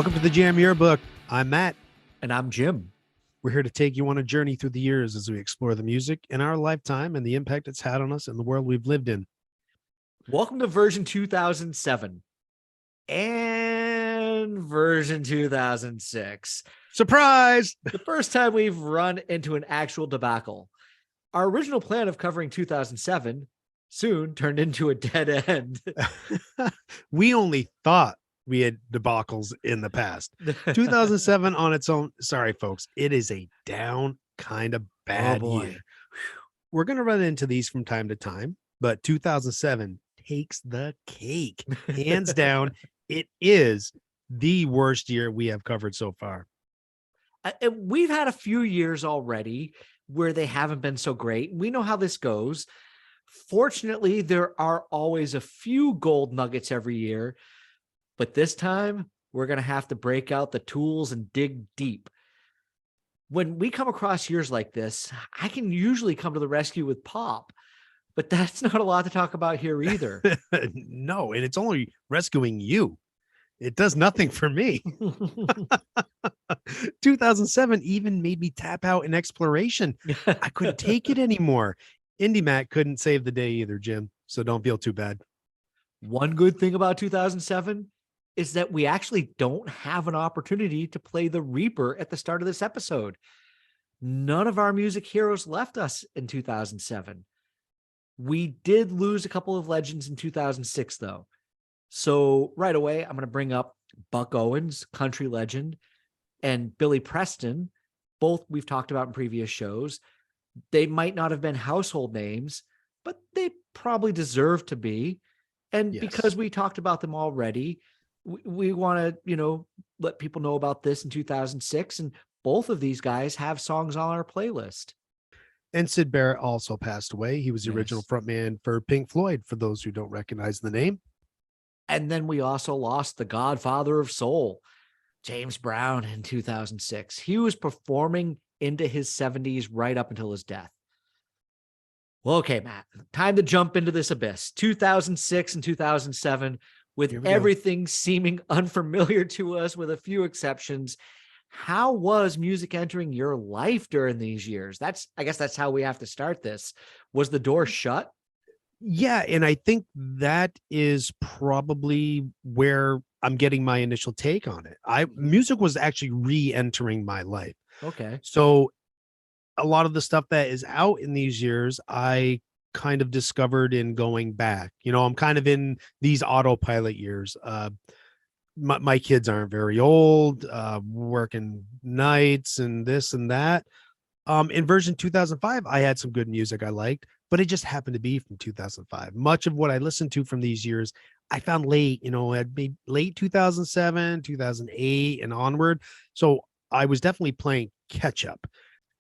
Welcome to the Jam Yearbook. I'm Matt. And I'm Jim. We're here to take you on a journey through the years as we explore the music in our lifetime and the impact it's had on us and the world we've lived in. Welcome to version 2007 and version 2006. Surprise! The first time we've run into an actual debacle. Our original plan of covering 2007 soon turned into a dead end. We only thought we had debacles in the past. 2007 on its own. Sorry, folks. It is a down kind of bad year. We're going to run into these from time to time, but 2007 takes the cake. Hands down, it is the worst year we have covered so far. We've had a few years already where they haven't been so great. We know how this goes. Fortunately, there are always a few gold nuggets every year, but this time we're going to have to break out the tools and dig deep. When we come across years like this, I can usually come to the rescue with pop, but that's not a lot to talk about here either. No, and it's only rescuing you. It does nothing for me. 2007 even made me tap out in exploration. I couldn't take it anymore. Indie Mac couldn't save the day either, Jim, so don't feel too bad. One good thing about 2007 is that we actually don't have an opportunity to play the Reaper at the start of this episode. None of our music heroes left us in 2007. We did lose a couple of legends in 2006, though. So right away, I'm going to bring up Buck Owens, country legend, and Billy Preston. Both we've talked about in previous shows. They might not have been household names, but they probably deserve to be. And Yes. Because we talked about them already, we want to, let people know about this in 2006. And both of these guys have songs on our playlist. And Syd Barrett also passed away. He was the original frontman for Pink Floyd, for those who don't recognize the name. And then we also lost the godfather of soul, James Brown, in 2006. He was performing into his 70s right up until his death. Well, okay, Matt, time to jump into this abyss. 2006 and 2007, with everything seeming unfamiliar to us, with a few exceptions. How was music entering your life during these years? I guess that's how we have to start this. Was the door shut? Yeah, and I think that is probably where I'm getting my initial take on it. Music was actually re-entering my life. Okay. So a lot of the stuff that is out in these years, I kind of discovered in going back. I'm kind of in these autopilot years. My kids aren't very old, working nights and this and that. In version 2005, I had some good music I liked, but it just happened to be from 2005. Much of what I listened to from these years, I found late, at late 2007, 2008 and onward. So I was definitely playing catch up.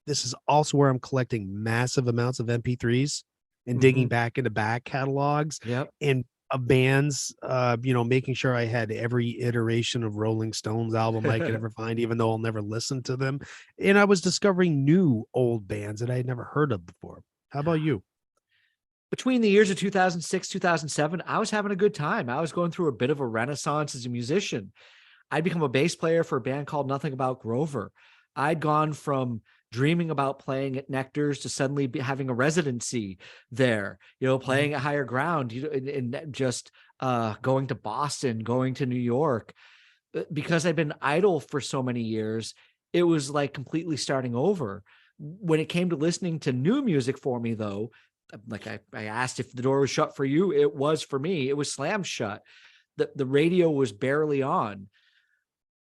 This is also where I'm collecting massive amounts of MP3s and digging back into back catalogs and bands, making sure I had every iteration of Rolling Stones album I could ever find, even though I'll never listen to them. And I was discovering new old bands that I had never heard of before. How about you? Between the years of 2006, 2007, I was having a good time. I was going through a bit of a renaissance as a musician. I'd become a bass player for a band called Nothing About Grover. I'd gone from dreaming about playing at Nectar's to suddenly having a residency there, playing at Higher Ground, and just going to Boston, going to New York. Because I'd been idle for so many years, it was like completely starting over. When it came to listening to new music for me, though, like I asked if the door was shut for you, it was for me. It was slammed shut. The radio was barely on.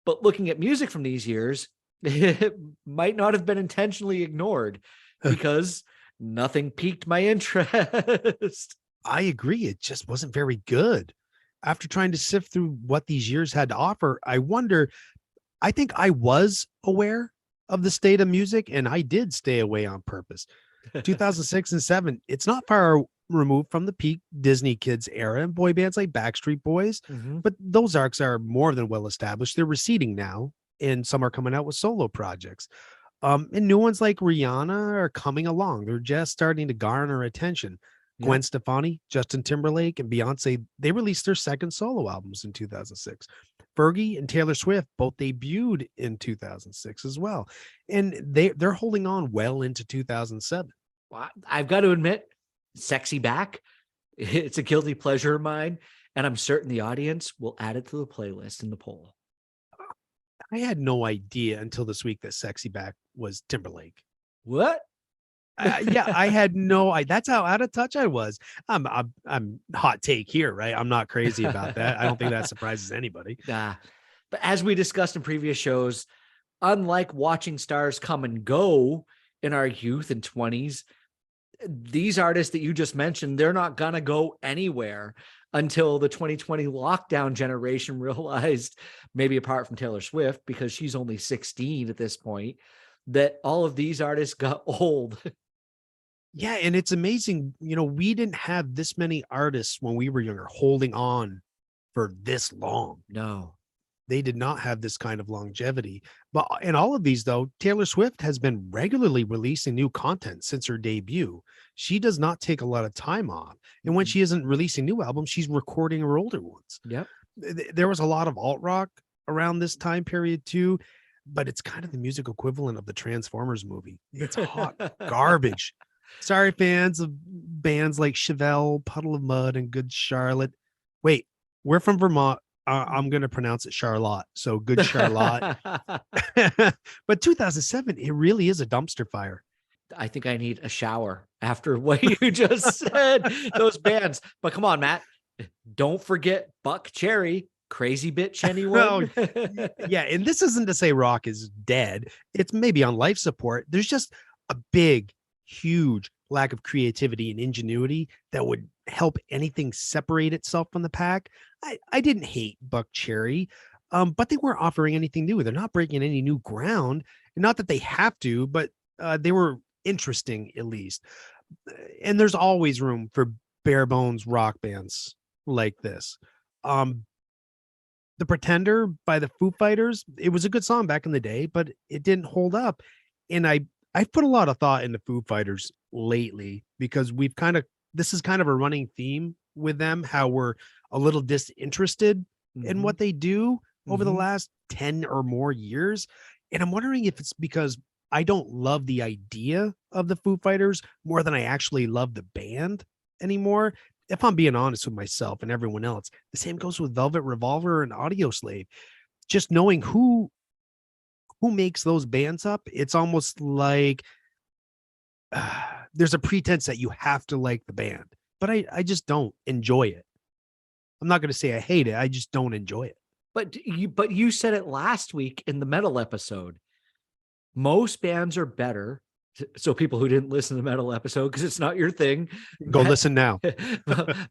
But looking at music from these years, it might not have been intentionally ignored because nothing piqued my interest. I agree. It just wasn't very good. After trying to sift through what these years had to offer, I think I was aware of the state of music, and I did stay away on purpose. 2006 and 7, it's not far removed from the peak Disney Kids era and boy bands like Backstreet Boys, but those arcs are more than well established. They're receding now, and some are coming out with solo projects. And new ones like Rihanna are coming along. They're just starting to garner attention. Yeah. Gwen Stefani, Justin Timberlake, and Beyonce, they released their second solo albums in 2006. Fergie and Taylor Swift both debuted in 2006 as well. And they're holding on well into 2007. Well, I've got to admit, Sexy Back, it's a guilty pleasure of mine. And I'm certain the audience will add it to the playlist in the poll. I had no idea until this week that Sexy Back was Timberlake. What? Yeah, I had that's how out of touch I was. I'm hot take here, right? I'm not crazy about that. I don't think that surprises anybody. But as we discussed in previous shows, unlike watching stars come and go in our youth and 20s, these artists that you just mentioned, they're not gonna go anywhere until the 2020 lockdown generation realized, maybe apart from Taylor Swift, because she's only 16 at this point, that all of these artists got old. Yeah, and it's amazing. We didn't have this many artists when we were younger holding on for this long. No. They did not have this kind of longevity. But in all of these, though, Taylor Swift has been regularly releasing new content since her debut. She does not take a lot of time off. And when she isn't releasing new albums, she's recording her older ones. Yep. There was a lot of alt rock around this time period, too. But it's kind of the music equivalent of the Transformers movie. It's hot garbage. Sorry, fans of bands like Chevelle, Puddle of Mud, and Good Charlotte. Wait, we're from Vermont. I'm going to pronounce it Charlotte. So Good Charlotte. But 2007, it really is a dumpster fire. I think I need a shower after what you just said. Those bands. But come on, Matt. Don't forget Buck Cherry. Crazy Bitch, anyone? Yeah, and this isn't to say rock is dead. It's maybe on life support. There's just a big, huge lack of creativity and ingenuity that would help anything separate itself from the pack. I didn't hate Buck Cherry, but they weren't offering anything new. They're not breaking any new ground. Not that they have to, but they were interesting at least. And there's always room for bare bones rock bands like this. The Pretender by the Foo Fighters, it was a good song back in the day, but it didn't hold up. And I've put a lot of thought into Foo Fighters lately because this is kind of a running theme with them, how we're a little disinterested in what they do over the last 10 or more years. And I'm wondering if it's because I don't love the idea of the Foo Fighters more than I actually love the band anymore. If I'm being honest with myself and everyone else, the same goes with Velvet Revolver and Audioslave. Just knowing who makes those bands up, it's almost like there's a pretense that you have to like the band, but I just don't enjoy it. I'm not going to say I hate it. I just don't enjoy it. But you said it last week in the metal episode. Most bands are better. So people who didn't listen to the metal episode, because it's not your thing, Go listen now.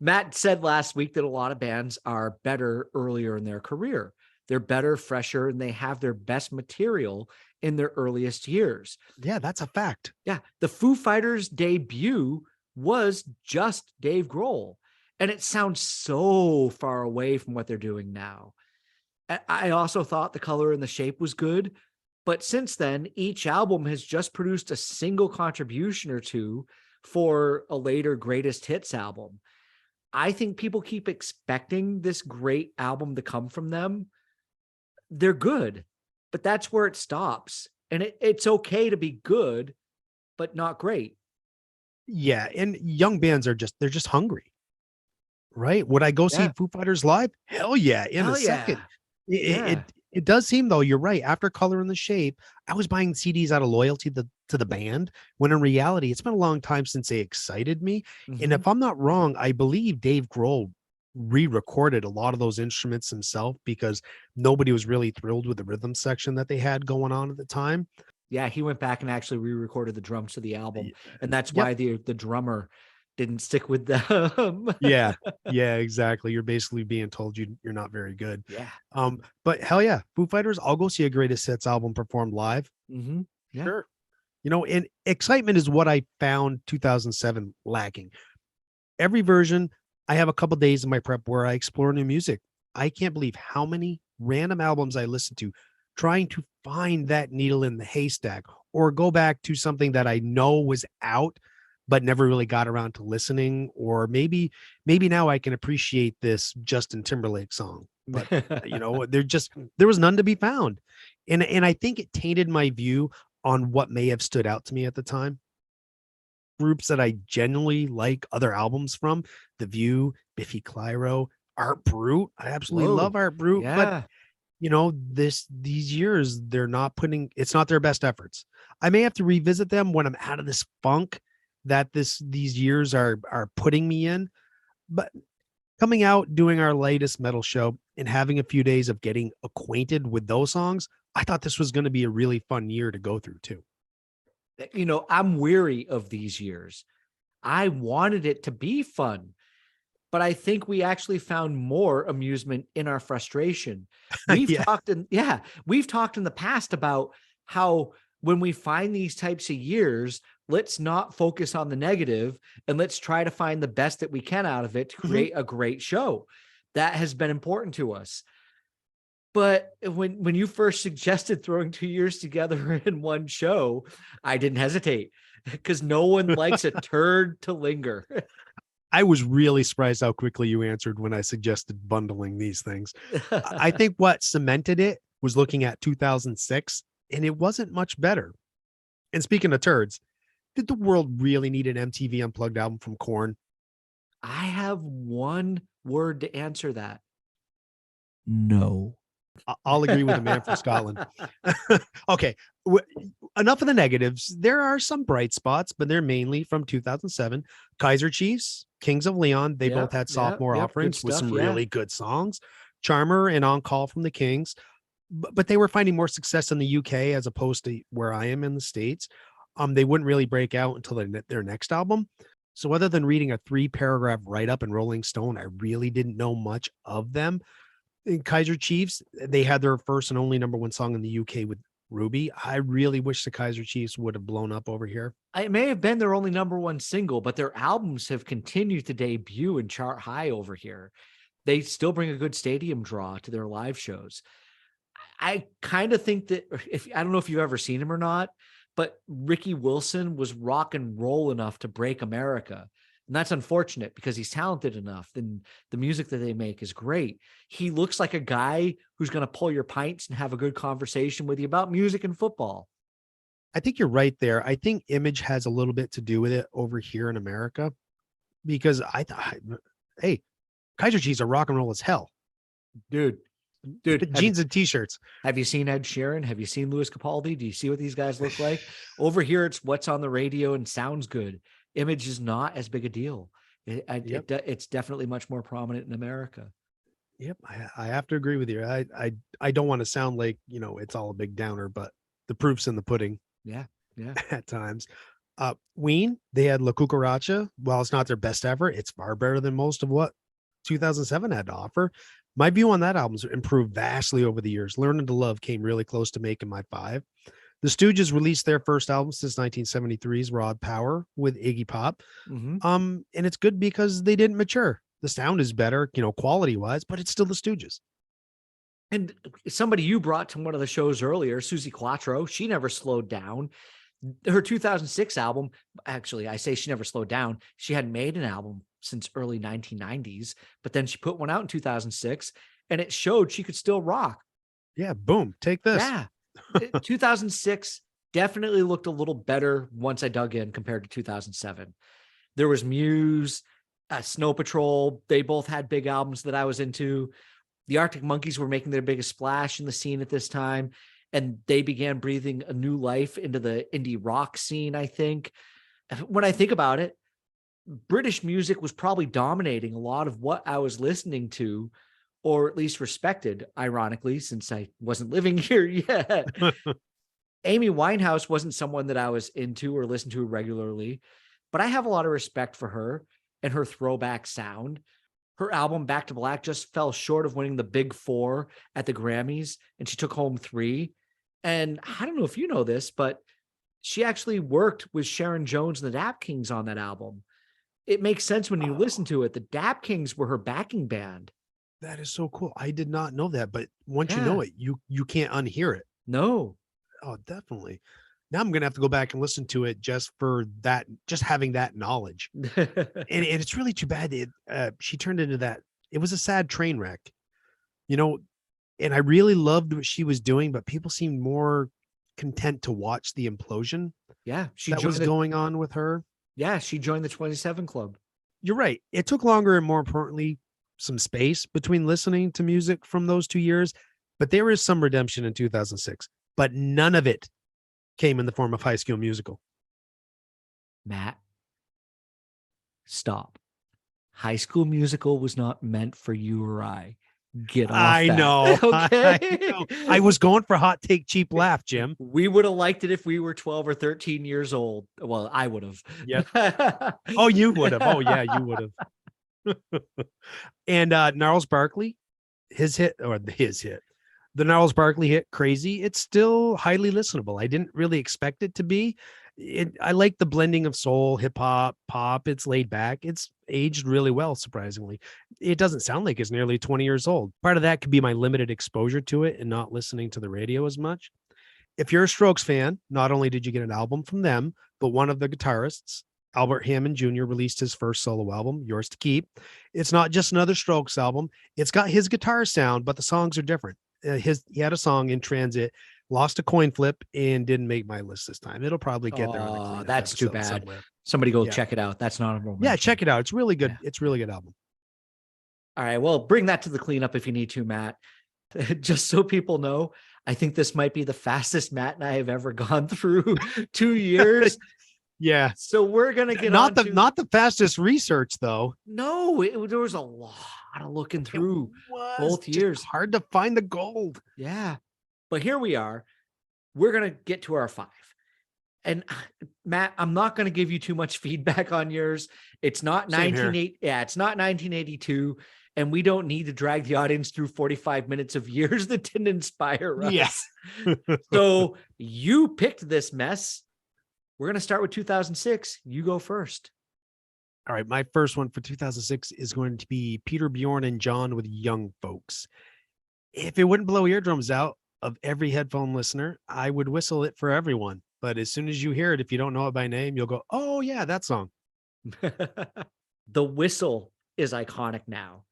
Matt said last week that a lot of bands are better earlier in their career. They're better, fresher, and they have their best material in their earliest years. Yeah, that's a fact. Yeah. The Foo Fighters debut was just Dave Grohl. And it sounds so far away from what they're doing now. I also thought The Color and the Shape was good. But since then, each album has just produced a single contribution or two for a later greatest hits album. I think people keep expecting this great album to come from them. They're good, but that's where it stops. And it's okay to be good, but not great. Yeah, and young bands they're just hungry. Right? Would I go see Foo Fighters live? Hell yeah, in a second. It does seem, though, you're right. After Color and the Shape, I was buying CDs out of loyalty to the band, when in reality, it's been a long time since they excited me. And if I'm not wrong, I believe Dave Grohl re-recorded a lot of those instruments himself because nobody was really thrilled with the rhythm section that they had going on at the time. Yeah, he went back and actually re-recorded the drums to the album. And that's why the drummer didn't stick with them. Yeah, exactly. You're basically being told you're not very good. Yeah. But hell yeah, Foo Fighters, I'll go see a greatest hits album performed live. Yeah. Sure. And excitement is what I found 2007 lacking. Every version, I have a couple days in my prep where I explore new music. I can't believe how many random albums I listen to, trying to find that needle in the haystack or go back to something that I know was out but never really got around to listening. Or maybe now I can appreciate this Justin Timberlake song. But there was none to be found. And I think it tainted my view on what may have stood out to me at the time. Groups that I genuinely like other albums from, The View, Biffy Clyro, Art Brut. I absolutely love Whoa. Art Brut, but Yeah. these years they're not putting, it's not their best efforts. I may have to revisit them when I'm out of this funk that these years are putting me in. But coming out, doing our latest metal show and having a few days of getting acquainted with those songs, I thought this was going to be a really fun year to go through too. I'm weary of these years. I wanted it to be fun, but I think we actually found more amusement in our frustration. We've Yeah. talked we've talked in the past about how when we find these types of years, let's not focus on the negative and let's try to find the best that we can out of it to Mhm. create a great show. That has been important to us. But when you first suggested throwing 2 years together in one show, I didn't hesitate because no one likes a turd to linger. I was really surprised how quickly you answered when I suggested bundling these things. I think what cemented it was looking at 2006, and it wasn't much better. And speaking of turds, did the world really need an MTV Unplugged album from Korn? I have one word to answer that. No. I'll agree with the man from Scotland. Okay, enough of the negatives. There are some bright spots, but they're mainly from 2007. Kaiser Chiefs, Kings of Leon, they both Yep, had yep, sophomore yep. Good offerings with stuff. some Yeah. really good songs. Charmer and On Call from the Kings, but they were finding more success in the UK as opposed to where I am in the States. They wouldn't really break out until their next album. So other than reading a 3-paragraph write-up in Rolling Stone, I really didn't know much of them. In Kaiser Chiefs, they had their first and only number one song in the UK with Ruby. I really wish the Kaiser Chiefs would have blown up over here. It may have been their only number one single, but their albums have continued to debut and chart high over here. They still bring a good stadium draw to their live shows. I kind of think that if I don't know if you've ever seen him or not, but Ricky Wilson was rock and roll enough to break America. And that's unfortunate because he's talented enough and the music that they make is great. He looks like a guy who's going to pull your pints and have a good conversation with you about music and football. I think you're right there. I think image has a little bit to do with it over here in America because I thought, hey, Kaiser Chiefs are rock and roll as hell. Dude, Jeans and t-shirts. have you seen Ed Sheeran? Have you seen Louis Capaldi? Do you see what these guys look like? Over here, it's what's on the radio and sounds good. Image is not as big a deal. It's definitely much more prominent in America. Yep, I have to agree with you. I don't want to sound like it's all a big downer, but the proof's in the pudding. Yeah, yeah. At times. Ween, they had La Cucaracha. While it's not their best ever, it's far better than most of what 2007 had to offer. My view on that album's improved vastly over the years. Learning to Love came really close to making my 5. The Stooges released their first album since 1973's Raw Power with Iggy Pop. Mm-hmm. And it's good because they didn't mature. The sound is better, quality wise, but it's still the Stooges. And somebody you brought to one of the shows earlier, Susie Quattro, she never slowed down. Her 2006 album, actually, I say she never slowed down. She hadn't made an album since early 1990s, but then she put one out in 2006 and it showed she could still rock. Yeah, boom, take this. Yeah. 2006 definitely looked a little better once I dug in compared to 2007. There was Muse, Snow Patrol. They both had big albums that I was into. The Arctic Monkeys were making their biggest splash in the scene at this time, and they began breathing a new life into the indie rock scene, I think. When I think about it, British music was probably dominating a lot of what I was listening to, or at least respected, ironically, since I wasn't living here yet. Amy Winehouse wasn't someone that I was into or listened to regularly, but I have a lot of respect for her and her throwback sound. Her album Back to Black just fell short of winning the Big 4 at the Grammys, and she took home 3. And I don't know if you know this, but she actually worked with Sharon Jones and the Dap Kings on that album. It makes sense when you listen to it. The Dap Kings were her backing band. That is so cool. I did not know that, but once you know it, you can't unhear it. No. Oh, definitely. Now I'm gonna have to go back and listen to it just for that, just having that knowledge. And it's really too bad she turned into that. It was a sad train wreck, you know. And I really loved what she was doing, but people seemed more content to watch the implosion Yeah, that was going on with her. she joined the 27 Club. You're right. It took longer and, more importantly, some space between listening to music from those 2 years, but there is some redemption in 2006, but none of it came in the form of High School Musical. Matt, stop. High School Musical was not meant for you or I. Get off I that. know. Okay. I know. I was going for hot take, cheap laugh, Jim. We would have liked it if we were 12 or 13 years old. Well, I would have. Yeah. Oh, you would have. Oh, yeah, you would have. And Gnarls Barkley, the Gnarls Barkley hit Crazy. It's still highly listenable. I didn't really expect it to be. I like the blending of soul, hip hop, pop. It's laid back. It's aged really well, surprisingly. It doesn't sound like it's nearly 20 years old. Part of that could be my limited exposure to it and not listening to the radio as much. If you're a Strokes fan, not only did you get an album from them, but one of the guitarists, Albert Hammond Jr., released his first solo album, Yours to Keep. It's not just another Strokes album. It's got his guitar sound, but the songs are different. He had a song in transit, lost a coin flip, and didn't make my list this time. It'll probably get there on the cleanup that's too episode bad. somewhere. Somebody go check it out. That's not a moment. Yeah, check it out. It's really good. Yeah. It's a really good album. All right. Well, bring that to the cleanup if you need to, Matt. Just so people know, I think this might be the fastest Matt and I have ever gone through 2 years. Yeah. So we're gonna get not the fastest research though. No, there was a lot of looking through both years. Hard to find the gold. Yeah, but here we are. We're gonna get to our 5. And Matt, I'm not gonna give you too much feedback on yours. It's not 1982, and we don't need to drag the audience through 45 minutes of years that didn't inspire us. Yes. So you picked this mess. We're going to start with 2006. You go first. All right. My first one for 2006 is going to be Peter, Bjorn, and John with Young Folks. If it wouldn't blow eardrums out of every headphone listener, I would whistle it for everyone. But as soon as you hear it, if you don't know it by name, you'll go, oh, yeah, that song. The whistle is iconic now,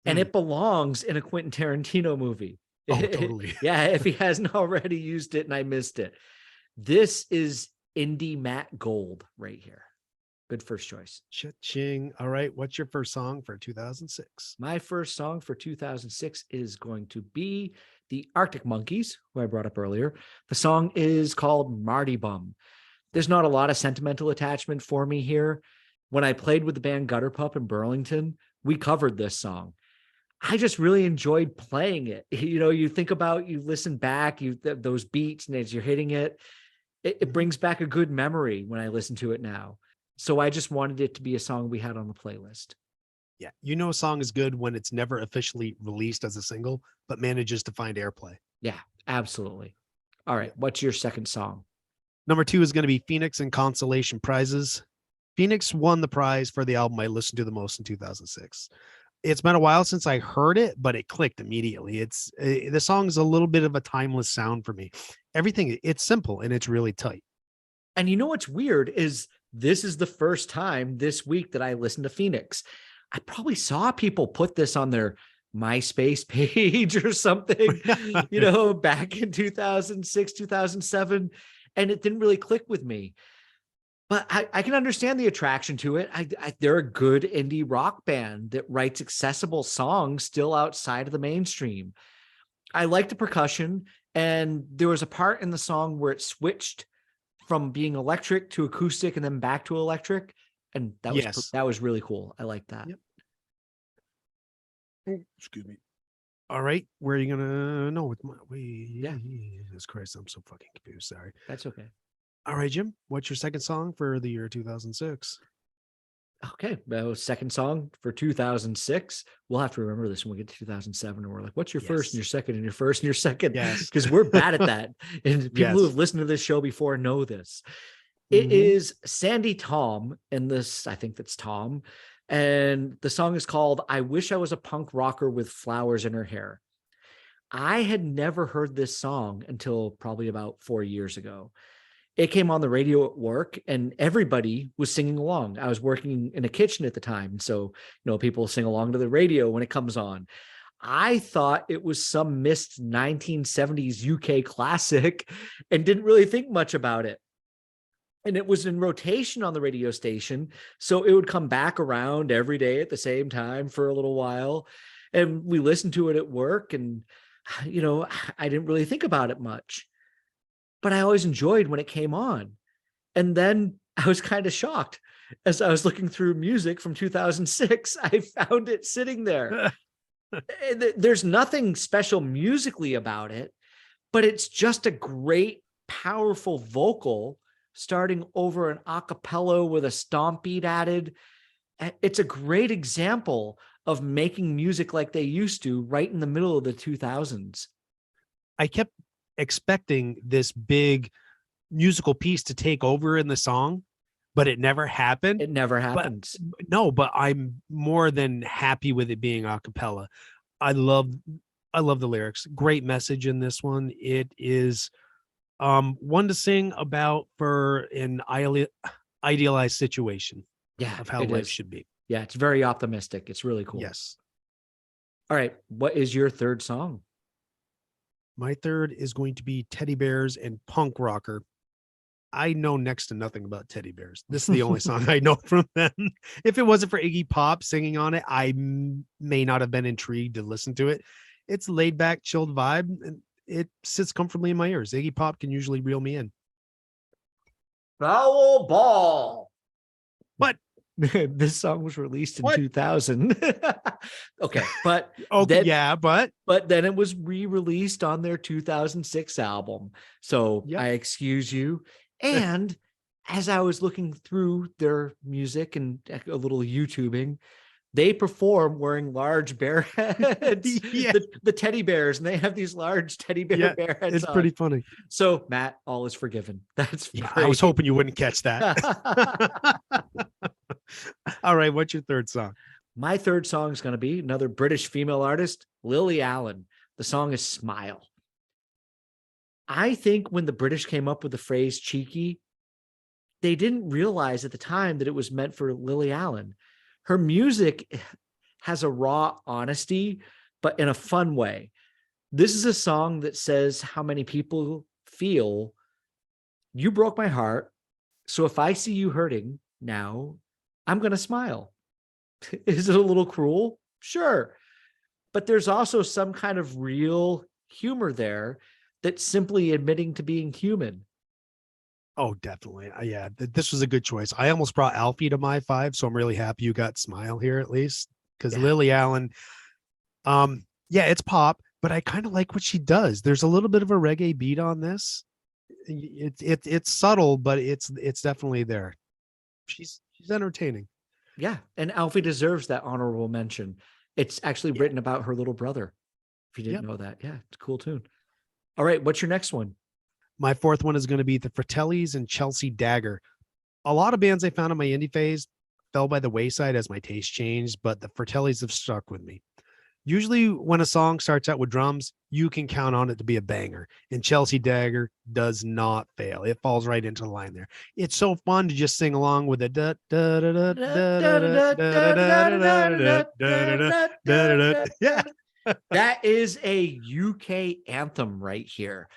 and it belongs in a Quentin Tarantino movie. Oh, totally. Yeah, if he hasn't already used it and I missed it. This is indie Matt Gold right here. Good first choice. Cha-ching. All right. What's your first song for 2006? My first song for 2006 is going to be the Arctic Monkeys, who I brought up earlier. The song is called Marty Bum. There's not a lot of sentimental attachment for me here. When I played with the band Gutter Pup in Burlington, we covered this song. I just really enjoyed playing it. You know, you think about, you listen back, those beats, and as you're hitting it, it brings back a good memory when I listen to it now. So I just wanted it to be a song we had on the playlist. Yeah. You know, a song is good when it's never officially released as a single, but manages to find airplay. Yeah, absolutely. All right. What's your second song? Number 2 is going to be Phoenix and Consolation Prizes. Phoenix won the prize for the album I listened to the most in 2006. It's been a while since I heard it, but it clicked immediately. The song is a little bit of a timeless sound for me. Everything, it's simple and it's really tight. And you know what's weird is this is the first time this week that I listened to Phoenix. I probably saw people put this on their MySpace page or something, you know, back in 2006, 2007, and it didn't really click with me. But I can understand the attraction to it. They're a good indie rock band that writes accessible songs still outside of the mainstream. I like the percussion, and there was a part in the song where it switched from being electric to acoustic and then back to electric. And that was really cool. I like that. Yep. Oh, excuse me. All right. Where are you going to know with my way? Yeah. Jesus Christ. I'm so fucking confused. Sorry. That's okay. All right, Jim, what's your second song for the year 2006? Okay. Well, second song for 2006. We'll have to remember this when we get to 2007. And we're like, what's your first and your second and your first and your second? Yes. Because we're bad at that. And people who have listened to this show before know this. It is Sandy Tom. And I think that's Tom. And the song is called I Wish I Was a Punk Rocker with Flowers in Her Hair. I had never heard this song until probably about 4 years ago. It came on the radio at work and everybody was singing along. I was working in a kitchen at the time. So, people sing along to the radio when it comes on. I thought it was some missed 1970s UK classic and didn't really think much about it. And it was in rotation on the radio station. So it would come back around every day at the same time for a little while. And we listened to it at work. And, I didn't really think about it much, but I always enjoyed when it came on. And then I was kind of shocked as I was looking through music from 2006. I found it sitting there. There's nothing special musically about it, but it's just a great, powerful vocal starting over an a cappella with a stomp beat added. It's a great example of making music like they used to right in the middle of the 2000s. I kept expecting this big musical piece to take over in the song, but it never happened. It never happens. But I'm more than happy with it being a cappella. I love the lyrics. Great message in this one. It is one to sing about for an idealized situation of how life should be. Yeah, it's very optimistic. It's really cool. Yes. All right. What is your third song? My third is going to be Teddy Bears and Punk Rocker. I know next to nothing about teddy bears. This is the only song I know from them. If it wasn't for Iggy Pop singing on it, I may not have been intrigued to listen to it. It's laid back, chilled vibe, and it sits comfortably in my ears. Iggy Pop can usually reel me in. Foul ball. What? This song was released in 2000. Okay, but but then it was re-released on their 2006 album. So I excuse you. And as I was looking through their music and a little YouTubing, they perform wearing large bear heads, the teddy bears, and they have these large teddy bear heads. It's pretty funny. So Matt, all is forgiven. That's I was hoping you wouldn't catch that. All right, what's your third song? My third song is going to be another British female artist, Lily Allen. The song is Smile. I think when the British came up with the phrase cheeky, they didn't realize at the time that it was meant for Lily Allen. Her music has a raw honesty, but in a fun way. This is a song that says how many people feel, you broke my heart, so if I see you hurting now, I'm going to smile. Is it a little cruel? Sure. But there's also some kind of real humor there that's simply admitting to being human. Oh, definitely. Yeah, this was a good choice. I almost brought Alfie to my 5, so I'm really happy you got Smile here at least. Because Lily Allen, it's pop, but I kind of like what she does. There's a little bit of a reggae beat on this. It's subtle, but it's definitely there. She's entertaining. Yeah, and Alfie deserves that honorable mention. It's actually written about her little brother. If you didn't know that, it's a cool tune. All right, what's your next one? My fourth one is going to be the Fratellis and Chelsea Dagger. A lot of bands I found in my indie phase fell by the wayside as my taste changed, but the Fratellis have stuck with me. Usually when a song starts out with drums, you can count on it to be a banger, and Chelsea Dagger does not fail. It falls right into the line there. It's so fun to just sing along with it. Yeah. That is a UK anthem right here.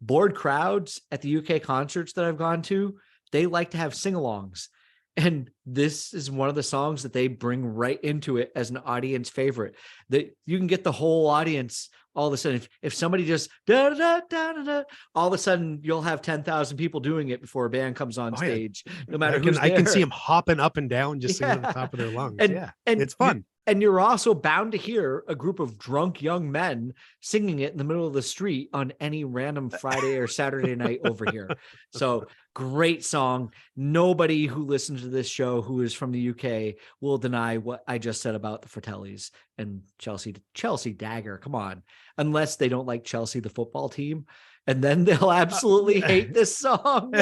Bored crowds at the UK concerts that I've gone to, they like to have sing-alongs. And this is one of the songs that they bring right into it as an audience favorite. That you can get the whole audience all of a sudden. If somebody just da da da da da, all of a sudden you'll have 10,000 people doing it before a band comes on stage. No matter who's there. I can see them hopping up and down, just singing at the top of their lungs. And it's fun. And you're also bound to hear a group of drunk young men singing it in the middle of the street on any random Friday or Saturday night over here. So great song. Nobody who listens to this show who is from the UK will deny what I just said about the Fratellis and Chelsea Dagger. Come on. Unless they don't like Chelsea, the football team. And then they'll absolutely hate this song.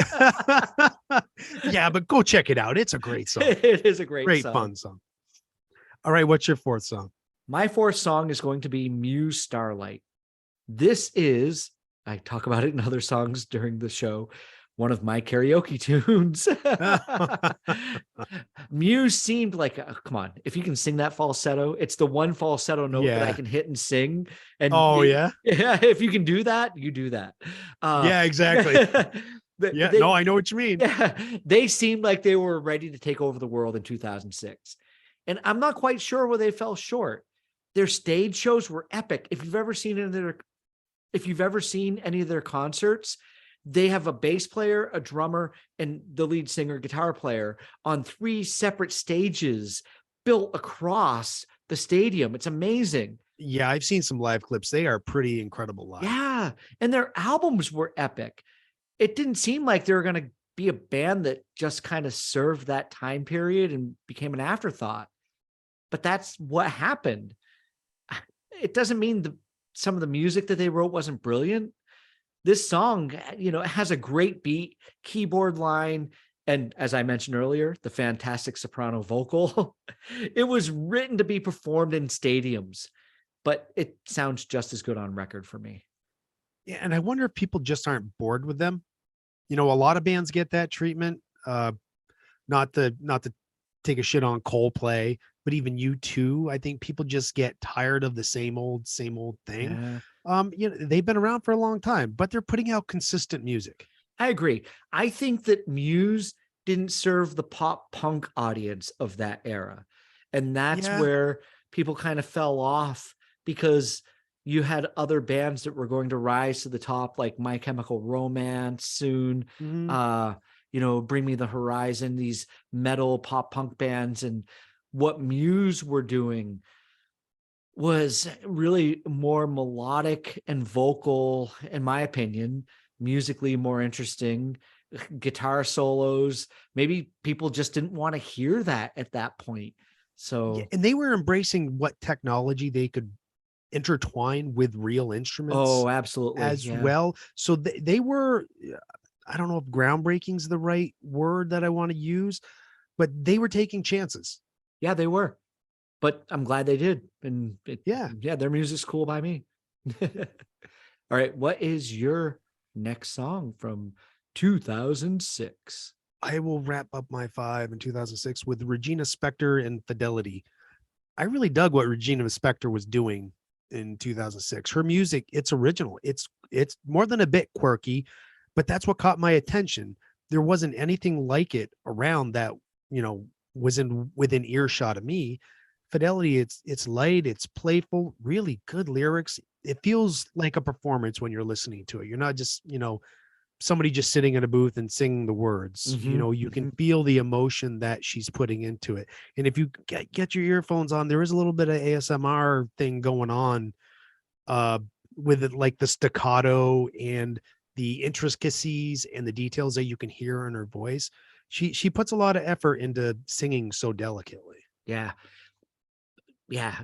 Yeah, but go check it out. It's a great song. It is a great song. Fun song. All right, what's your fourth song? My fourth song is going to be Muse Starlight. This is, I talk about it in other songs during the show, one of my karaoke tunes. Muse seemed like, come on, if you can sing that falsetto, it's the one falsetto note that I Yeah. can hit and sing. And Oh yeah. yeah, if you can do that, you do that. Yeah, exactly. Yeah. No, they, I know what you mean. yeah, they seemed like they were ready to take over the world in 2006. And I'm not quite sure where they fell short. Their stage shows were epic. If you've ever seen any of their concerts, they have a bass player, a drummer, and the lead singer, guitar player on 3 separate stages built across the stadium. It's amazing. Yeah, I've seen some live clips. They are pretty incredible live. Yeah. And their albums were epic. It didn't seem like they were going to be a band that just kind of served that time period and became an afterthought. But that's what happened. It doesn't mean some of the music that they wrote wasn't brilliant. This song, it has a great beat, keyboard line, and as I mentioned earlier, the fantastic soprano vocal. It was written to be performed in stadiums, but it sounds just as good on record for me. Yeah, and I wonder if people just aren't bored with them. A lot of bands get that treatment. Not to take a shit on Coldplay, but even U2, I think people just get tired of the same old thing. Yeah. They've been around for a long time, but they're putting out consistent music. I agree. I think that Muse didn't serve the pop punk audience of that era. And that's Yeah. where people kind of fell off, because you had other bands that were going to rise to the top, like My Chemical Romance soon, Mhm. Bring Me the Horizon, these metal pop punk bands. And what Muse were doing was really more melodic and vocal, in my opinion, musically more interesting, guitar solos. Maybe people just didn't want to hear that at that point. Yeah, So, and they were embracing what technology they could intertwine with real instruments oh, absolutely. as Yeah. well. So they were, I don't know if groundbreaking is the right word that I want to use, but they were taking chances. Yeah, they were. But I'm glad they did. And Yeah. yeah, their music's cool by me. All right. What is your next song from 2006? I will wrap up my 5 in 2006 with Regina Spektor and Fidelity. I really dug what Regina Spektor was doing in 2006. Her music, it's original. It's more than a bit quirky, but that's what caught my attention. There wasn't anything like it around that, was within earshot of me. Fidelity, it's light, it's playful, really good lyrics. It feels like a performance when you're listening to it. You're not just, somebody just sitting in a booth and singing the words. You can feel the emotion that she's putting into it. And if you get your earphones on, there is a little bit of ASMR thing going on with it, like the staccato and the intricacies and the details that you can hear in her voice. She puts a lot of effort into singing so delicately. Yeah. Yeah.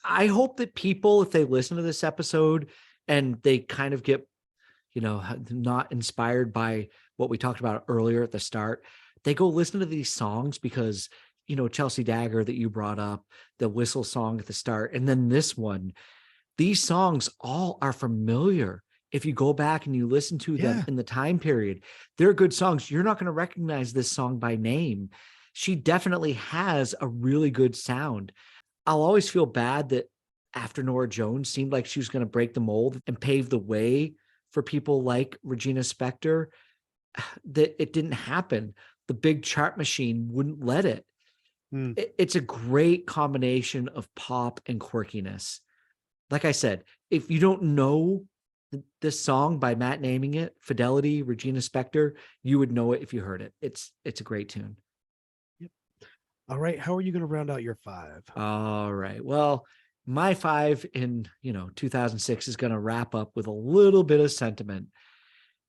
I hope that people, if they listen to this episode and they kind of get, not inspired by what we talked about earlier at the start, they go listen to these songs because, Chelsea Dagger that you brought up, the whistle song at the start, and then this one, these songs all are familiar. If you go back and you listen to them in the time period, they're good songs. You're not going to recognize this song by name. She definitely has a really good sound. I'll always feel bad that after Norah Jones seemed like she was going to break the mold and pave the way for people like Regina Spektor, that it didn't happen. The big chart machine wouldn't let it. Hmm. It's a great combination of pop and quirkiness. Like I said, if you don't know this song by Matt naming it, Fidelity, Regina Spektor, you would know it if you heard it. It's a great tune. Yep. All right. How are you going to round out your 5? All right. Well, my 5 in 2006 is going to wrap up with a little bit of sentiment.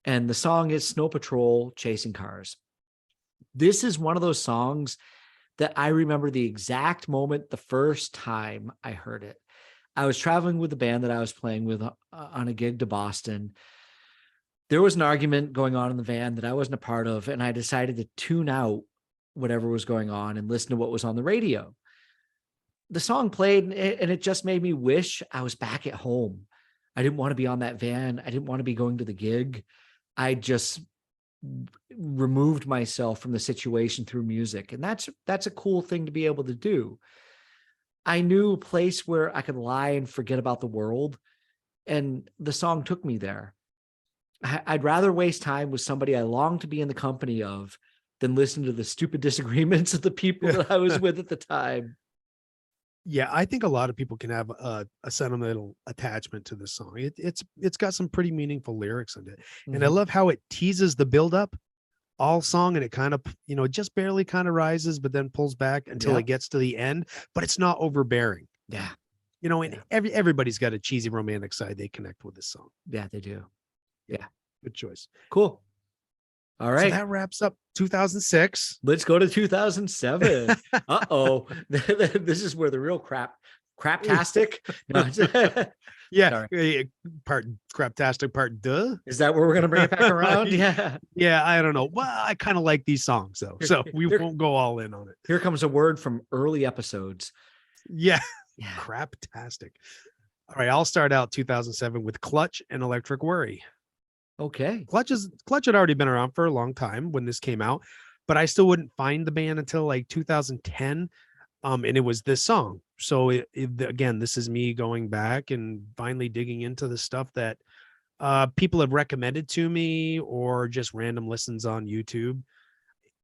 And the song is Snow Patrol, Chasing Cars. This is one of those songs that I remember the exact moment the first time I heard it. I was traveling with the band that I was playing with on a gig to Boston. There was an argument going on in the van that I wasn't a part of, and I decided to tune out whatever was going on and listen to what was on the radio. The song played, and it just made me wish I was back at home. I didn't want to be on that van. I didn't want to be going to the gig. I just removed myself from the situation through music. And that's a cool thing to be able to do. I knew a place where I could lie and forget about the world, and the song took me there. I'd rather waste time with somebody I long to be in the company of than listen to the stupid disagreements of the people that I was with at the time. Yeah, I think a lot of people can have a sentimental attachment to this song. It's got some pretty meaningful lyrics in it, and I love how it teases the buildup all song, and it kind of just barely kind of rises, but then pulls back until it gets to the end. But it's not overbearing. Yeah, And everybody's got a cheesy romantic side they connect with this song. yeah, they do. Yeah, Good choice. cool. All So right. that wraps up 2006. Let's go to 2007. Uh-oh. This is where the real craptastic. No, Yeah. Part craptastic, part duh. is that where we're going to bring it back around? Yeah. Yeah, I don't know. Well, I kind of like these songs though, so we won't go all in on it. Here comes a word from early episodes. Yeah. Yeah. Craptastic. All right, I'll start out 2007 with Clutch and Electric Worry. Okay. Clutch had already been around for a long time when this came out, but I still wouldn't find the band until like 2010. And it was this song. So again, this is me going back and finally digging into the stuff that people have recommended to me or just random listens on YouTube.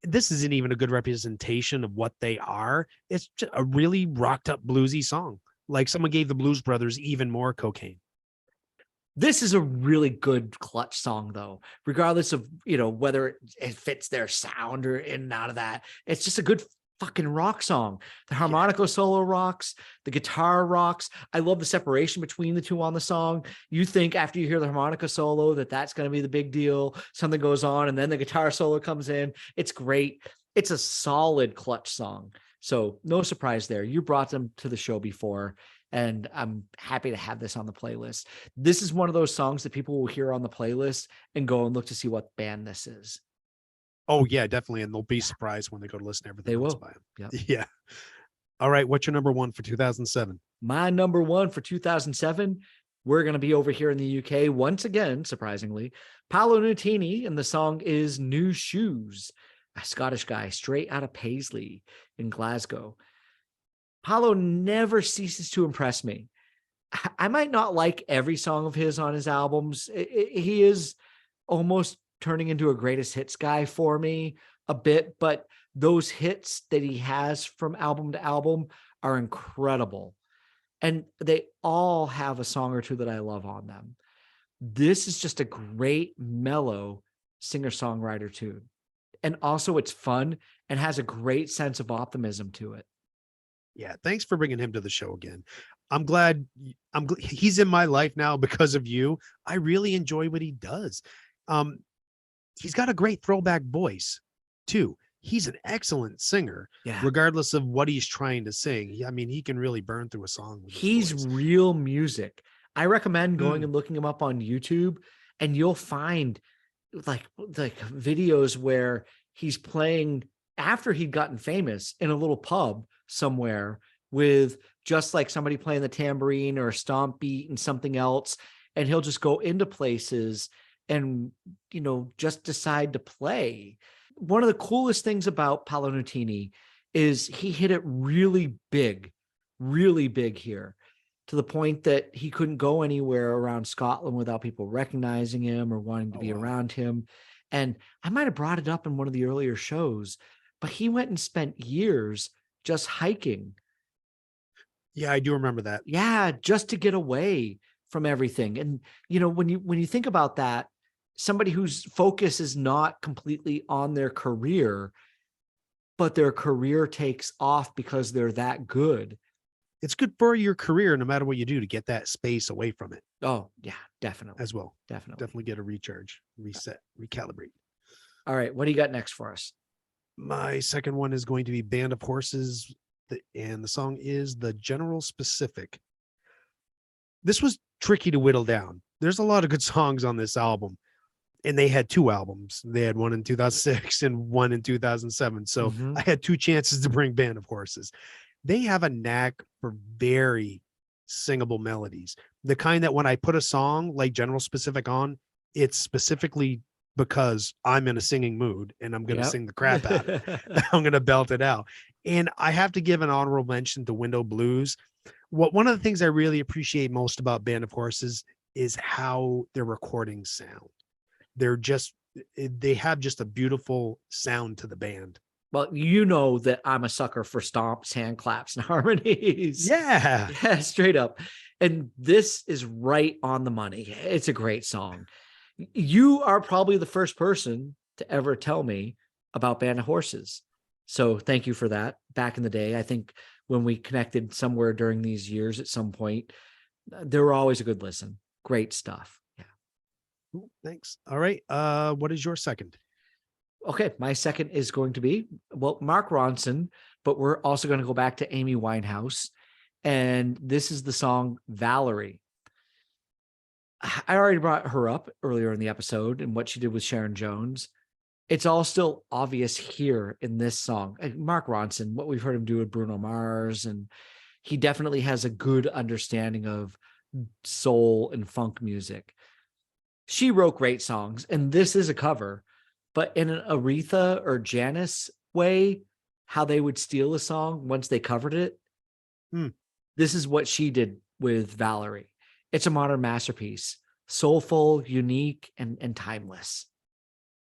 This isn't even a good representation of what they are. It's just a really rocked up bluesy song. Like someone gave the Blues Brothers even more cocaine. This is a really good Clutch song, though, regardless of, whether it fits their sound or in and out of that. It's just a good fucking rock song. The harmonica solo rocks, the guitar rocks. I love the separation between the two on the song. You think after you hear the harmonica solo that's going to be the big deal. Something goes on and then the guitar solo comes in. It's great. It's a solid Clutch song. So no surprise there. You brought them to the show before, and I'm happy to have this on the playlist. This is one of those songs that people will hear on the playlist and go and look to see what band this is. Oh yeah, definitely. And they'll be surprised when they go to listen to everything They else will. by them. Yep. Yeah. All right. What's your number one for 2007? My number one for 2007, we're going to be over here in the UK once again, surprisingly. Paolo Nutini, and the song is New Shoes, a Scottish guy straight out of Paisley in Glasgow. Paolo never ceases to impress me. I might not like every song of his on his albums. He is almost turning into a greatest hits guy for me a bit, but those hits that he has from album to album are incredible. And they all have a song or two that I love on them. This is just a great, mellow singer-songwriter tune. And also it's fun and has a great sense of optimism to it. Yeah. Thanks for bringing him to the show again. I'm glad he's in my life now because of you. I really enjoy what he does. He's got a great throwback voice too. He's an excellent singer, regardless of what he's trying to sing. I mean, he can really burn through a song. He's real music. I recommend going and looking him up on YouTube, and you'll find like videos where he's playing after he'd gotten famous in a little pub somewhere with just like somebody playing the tambourine or a stomp beat and something else. And he'll just go into places and, just decide to play. One of the coolest things about Paolo Nutini is he hit it really big here, to the point that he couldn't go anywhere around Scotland without people recognizing him or wanting to be around him. And I might have brought it up in one of the earlier shows, but he went and spent years just hiking. Yeah, I do remember that. Yeah, just to get away from everything. And, when you think about that, somebody whose focus is not completely on their career, but their career takes off because they're that good. It's good for your career, no matter what you do, to get that space away from it. Oh yeah, definitely. As well. Definitely Get a recharge, reset, recalibrate. All right. What do you got next for us? My second one is going to be Band of Horses, and the song is The General Specific. This was tricky to whittle down. There's a lot of good songs on this album, and they had two albums. They had one in 2006 and one in 2007. So I had two chances to bring Band of Horses. They have a knack for very singable melodies. The kind that when I put a song like General Specific on, it's specifically because I'm in a singing mood and I'm going to Yep. sing the crap out of it. I'm going to belt it out. And I have to give an honorable mention to Window Blues. One of the things I really appreciate most about Band of Horses is how their recordings sound. They have just a beautiful sound to the band. Well, you know that I'm a sucker for stomps, hand claps, and harmonies. Yeah. Yeah, straight up. And this is right on the money. It's a great song. You are probably the first person to ever tell me about Band of Horses. So thank you for that. Back in the day, I think when we connected somewhere during these years at some point, they were always a good listen. Great stuff. Yeah. Ooh, thanks. All right. What is your second? Okay, my second is going to be, well, Mark Ronson, but we're also going to go back to Amy Winehouse. And this is the song Valerie. I already brought her up earlier in the episode and what she did with Sharon Jones. It's all still obvious here in this song. Mark Ronson, what we've heard him do with Bruno Mars, and he definitely has a good understanding of soul and funk music. She wrote great songs, and this is a cover, but in an Aretha or Janice way, how they would steal a song once they covered it. This is what she did with Valerie. It's a modern masterpiece, soulful, unique, and timeless.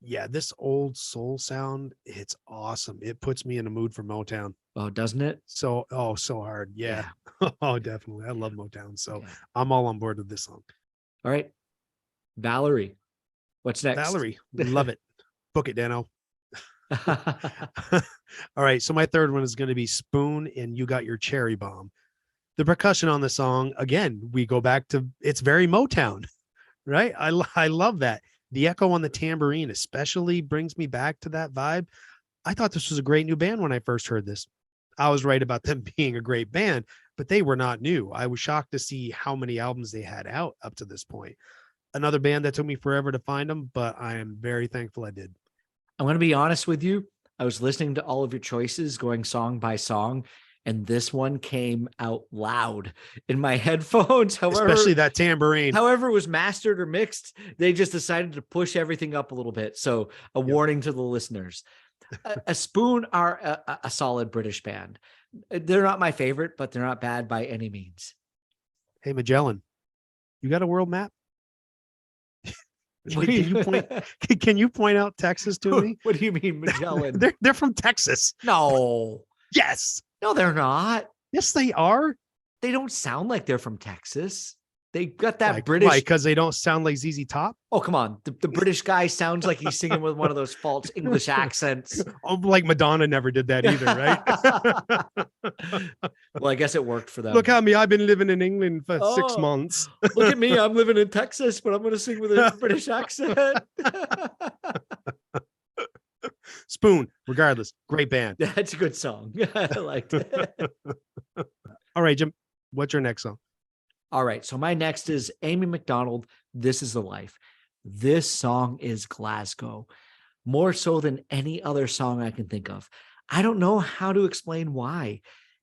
Yeah, this old soul sound, it's awesome. It puts me in a mood for Motown. Oh, doesn't it? So hard. Yeah. Oh, definitely. I love Motown. So Yeah. I'm all on board with this song. All right. Valerie. What's next? Valerie, love it. Book it, Dano. All right. So my third one is going to be Spoon and You Got Your Cherry Bomb. The percussion on the song, again, we go back to, it's very Motown, right? I love that. The echo on the tambourine especially brings me back to that vibe. I thought this was a great new band when I first heard this. I was right about them being a great band, but they were not new. I was shocked to see how many albums they had out up to this point. Another band that took me forever to find them, but I am very thankful I did. I'm going to be honest with you. I was listening to all of your choices going song by song, and this one came out loud in my headphones. However, Especially that tambourine. However it was mastered or mixed, they just decided to push everything up a little bit. So a warning to the listeners. A Spoon are a solid British band. They're not my favorite, but they're not bad by any means. Hey, Magellan, you got a world map? Can you point out Texas to me? What do you mean, Magellan? They're from Texas. No. Yes. No, they're not. Yes, they are. They don't sound like they're from Texas. They got that British. Because they don't sound like ZZ Top. Oh, come on. The British guy sounds like he's singing with one of those false English accents. Oh, like Madonna never did that either, right? Well, I guess it worked for them. Look at me. I've been living in England for 6 months. Look at me. I'm living in Texas, but I'm going to sing with a British accent. Spoon, regardless, great band. That's a good song. I liked it. All right, Jim, what's your next song? All right. So my next is Amy McDonald. This is the Life. This song is Glasgow, more so than any other song I can think of. I don't know how to explain why.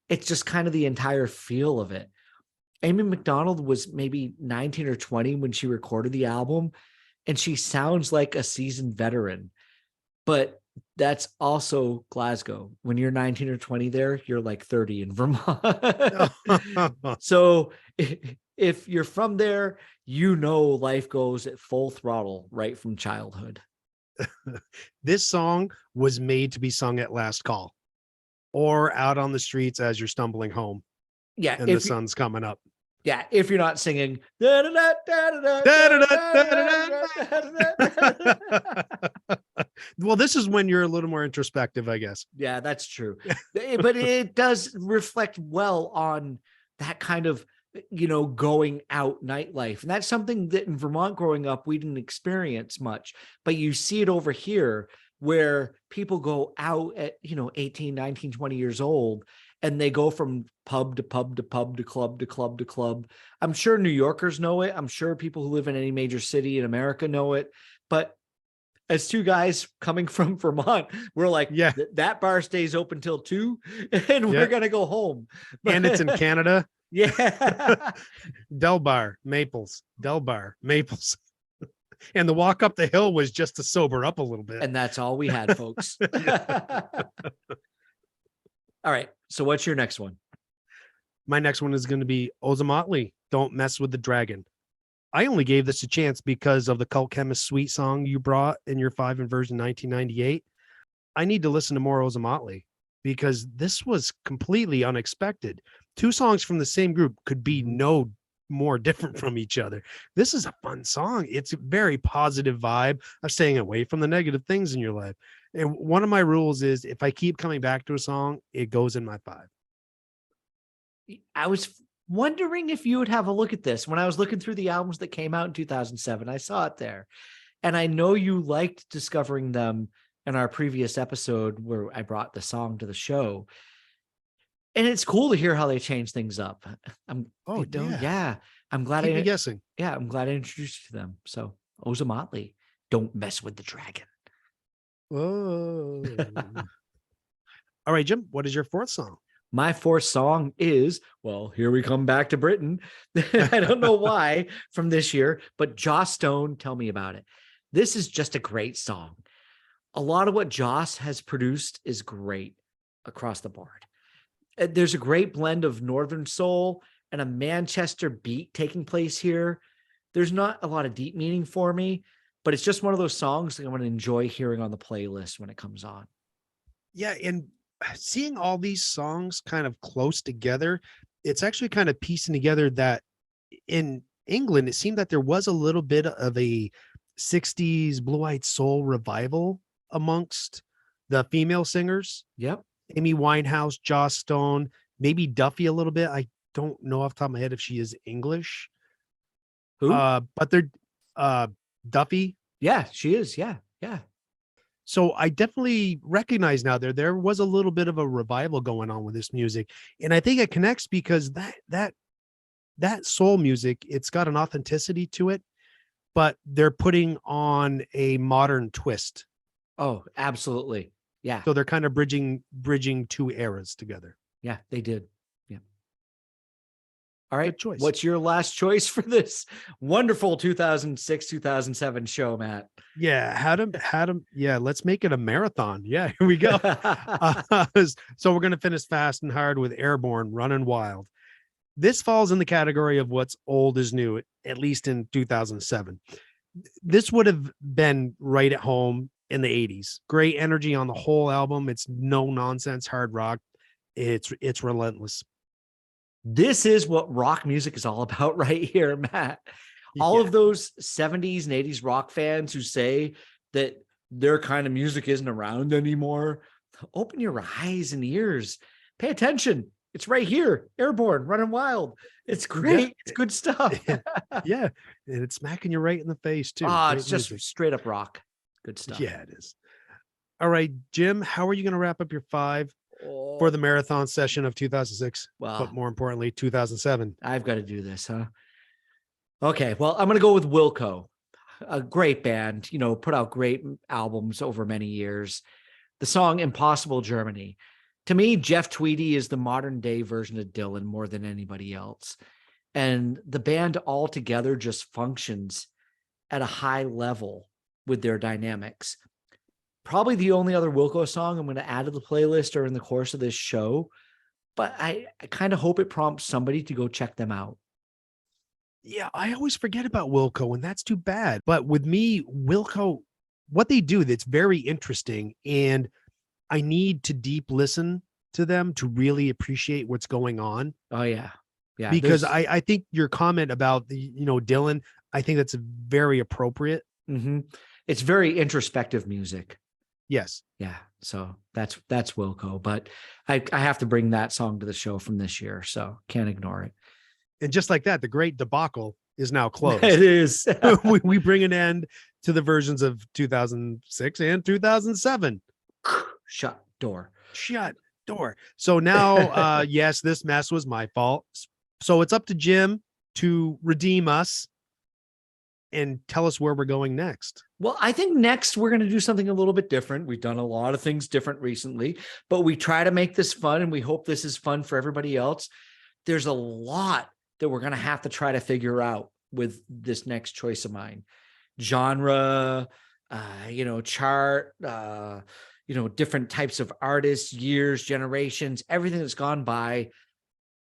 It's just kind of the entire feel of it. Amy McDonald was maybe 19 or 20 when she recorded the album, and she sounds like a seasoned veteran. But that's also Glasgow. When you're 19 or 20 there, you're like 30 in Vermont. So if you're from there, you know life goes at full throttle right from childhood. This song was made to be sung at last call or out on the streets as you're stumbling home. Yeah. And the sun's coming up. Yeah. If you're not singing. Well, this is when you're a little more introspective, I guess. Yeah, that's true. But it does reflect well on that kind of, going out nightlife. And that's something that in Vermont growing up, we didn't experience much, but you see it over here where people go out at, 18, 19, 20 years old, and they go from pub to pub to pub to club to club to club. I'm sure New Yorkers know it. I'm sure people who live in any major city in America know it. But as two guys coming from Vermont, we're like, yeah, that bar stays open till 2 and we're going to go home. And it's in Canada. Yeah. Delbar, Maples, Delbar, Maples. And the walk up the hill was just to sober up a little bit. And that's all we had, folks. All right. So what's your next one? My next one is going to be Ozomatli, Don't Mess with the Dragon. I only gave this a chance because of the Cult Chemist Suite song you brought in your 5 in version 1998. I need to listen to more Ozomatli because this was completely unexpected. 2 songs from the same group could be no more different from each other. This is a fun song. It's a very positive vibe of staying away from the negative things in your life. And one of my rules is if I keep coming back to a song, it goes in my 5. I was wondering if you would have a look at this. When I was looking through the albums that came out in 2007, I saw it there. And I know you liked discovering them in our previous episode where I brought the song to the show. And it's cool to hear how they change things up. I'm glad Keep me guessing. Yeah, I'm glad I introduced you to them. So Ozomatli, Don't Mess with the Dragon. Whoa. All right, Jim, what is your 4th song? My 4th song is, well, here we come back to Britain. I don't know why from this year, but Joss Stone, Tell Me About It. This is just a great song. A lot of what Joss has produced is great across the board. There's a great blend of Northern soul and a Manchester beat taking place here. There's not a lot of deep meaning for me, but it's just one of those songs that I'm going to enjoy hearing on the playlist when it comes on. Yeah, and seeing all these songs kind of close together, it's actually kind of piecing together that in England, it seemed that there was a little bit of a 60s blue-eyed soul revival amongst the female singers. Yep. Amy Winehouse, Joss Stone, maybe Duffy a little bit. I don't know off the top of my head if she is English. Who? But they're Duffy. Yeah, she is. Yeah. Yeah. So I definitely recognize now there was a little bit of a revival going on with this music. And I think it connects because that soul music, it's got an authenticity to it, but they're putting on a modern twist. Oh, absolutely. Yeah. So they're kind of bridging 2 eras together. Yeah, they did. Yeah. All right. Good choice. What's your last choice for this wonderful 2006, 2007 show, Matt? Yeah. Had him. Yeah. Let's make it a marathon. Yeah. Here we go. So we're going to finish fast and hard with Airborne, Running Wild. This falls in the category of what's old is new, at least in 2007. This would have been right at home in the 80s. Great energy on the whole album. It's no nonsense hard rock. It's relentless. This is what rock music is all about right here, Matt. All of those 70s and 80s rock fans who say that their kind of music isn't around anymore, open your eyes and ears. Pay attention. It's right here. Airborne, Running Wild. It's great. Yeah. It's good stuff. Yeah. And it's smacking you right in the face too. It's just straight up rock. Good stuff. Yeah, it is. All right, Jim, how are you going to wrap up your 5 for the marathon session of 2006? Well, but more importantly, 2007. I've got to do this, huh? Okay. Well, I'm going to go with Wilco, a great band, put out great albums over many years. The song Impossible Germany. To me, Jeff Tweedy is the modern day version of Dylan more than anybody else. And the band altogether just functions at a high level with their dynamics. Probably the only other Wilco song I'm going to add to the playlist during the course of this show, but I kind of hope it prompts somebody to go check them out. Yeah, I always forget about Wilco, and that's too bad. But with me, Wilco, what they do, that's very interesting, and I need to deep listen to them to really appreciate what's going on. Oh, yeah. Yeah. Because I think your comment about Dylan, I think that's very appropriate. Mm-hmm. It's very introspective music. Yes. Yeah. So that's Wilco, but I have to bring that song to the show from this year, so can't ignore it. And just like that, the great debacle is now closed. It is. we bring an end to the versions of 2006 and 2007. Shut door. So now, yes, this mess was my fault. So it's up to Jim to redeem us and tell us where we're going next. Well, I think next we're going to do something a little bit different. We've done a lot of things different recently, but we try to make this fun, and we hope this is fun for everybody else. There's a lot that we're going to have to try to figure out with this next choice of mine. genre, chart, different types of artists, years, generations, everything that's gone by.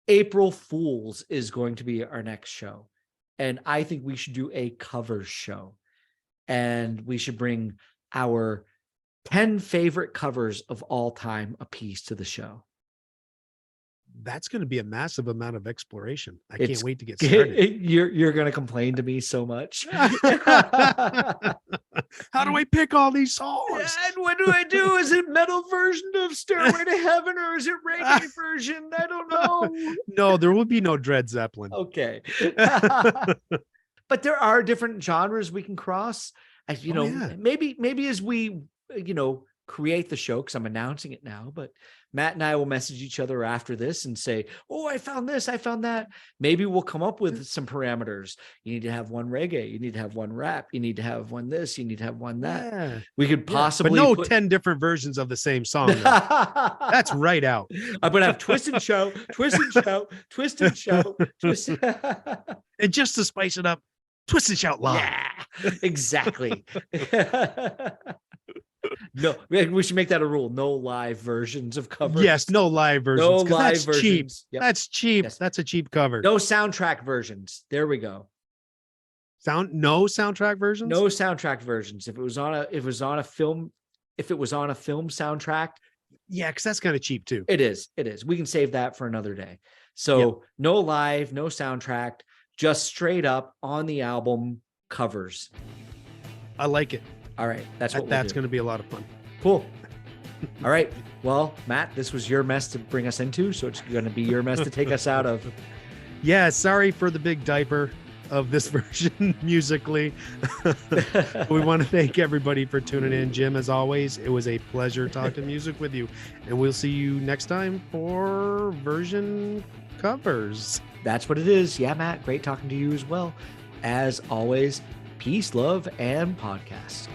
April Fools is going to be our next show. And I think we should do a covers show. And we should bring our 10 favorite covers of all time a piece to the show. That's going to be a massive amount of exploration. I It's- can't wait to get started. You're going to complain to me so much. How do I pick all these songs? And what do I do? Is it metal version of Stairway to Heaven or is it reggae version? I don't know. No, there will be no Dred Zeppelin. Okay. But there are different genres we can cross. As maybe as we, create the show, because I'm announcing it now, but Matt and I will message each other after this and say, oh, I found this, I found that. Maybe we'll come up with some parameters. You need to have one reggae. You need to have one rap. You need to have one this. You need to have one that. Yeah. We could possibly but 10 different versions of the same song. That's right out. I'm going to have twist and show, twist and show, twist and show, twist. And just to spice it up, twist and shout live. Yeah, exactly. No, we should make that a rule. No live versions of covers. Yes, no live versions. No live that's versions. cheap. Yep. That's cheap. Yes. That's a cheap cover. No soundtrack versions. There we go. No soundtrack versions? No soundtrack versions. If it was on a film soundtrack. Yeah, because that's kind of cheap too. It is. We can save that for another day. So no live, no soundtrack, just straight up on the album covers. I like it. All right. That's going to be a lot of fun. Cool. All right. Well, Matt, this was your mess to bring us into, so it's going to be your mess to take us out of. Yeah. Sorry for the big diaper of this version musically. We want to thank everybody for tuning in. Jim, as always, it was a pleasure talking music with you, and we'll see you next time for version covers. That's what it is. Yeah, Matt, great talking to you as well. As always, peace, love, and podcast.